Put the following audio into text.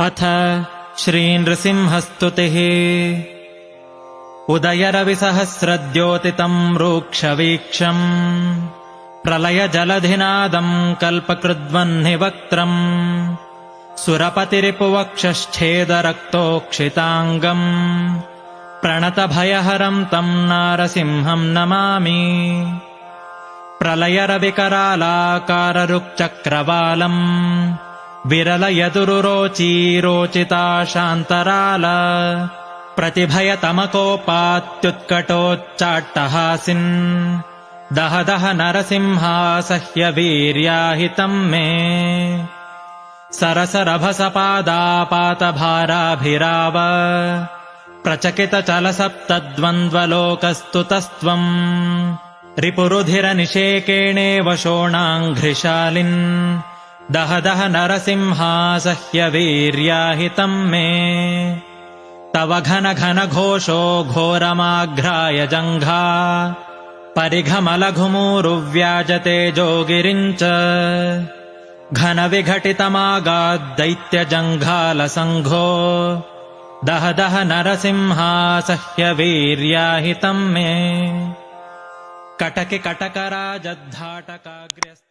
अथ श्रीनृसिंहस्तुतिः। उदयरविसहस्रद्योतितम् रूक्षवीक्षम् प्रलयजलधिनादम् कल्पकृद्वह्निवक्त्रम् सुरपतिरिपुवक्षश्छेदरक्तोक्षिताङ्गम् प्रणतभयहरम् तम् नारसिंहम् नमामि। प्रलयरविकरालाकाररुक्चक्रवालम् विरलयदुरुरोचीरोचिता शान्तराल प्रतिभयतमकोपात्युत्कटोच्चाट्टहासिन् दह दह नरसिंहासह्यवीर्याहितम् मे। सरसरभसपादापातभाराभिराव प्रचकितचलसप्तद्वन्द्वलोकस्तुतस्त्वम् रिपुरुधिरनिषेकेणेव शोणाङ्घ्रिशालिन् दह दह नरसिंहासह्यवीर्याहितम् मे। तव घन घन घोषो घोरमाघ्राय जङ्घा परिघमलघुमूरुव्याजते जोगिरिम् च घनविघटितमागाद्दैत्यजङ्घालसङ्घो दह दह नरसिंहासह्यवीर्याहितम् मे। कटकि कटकराजद्धाटकाग्र्यस्त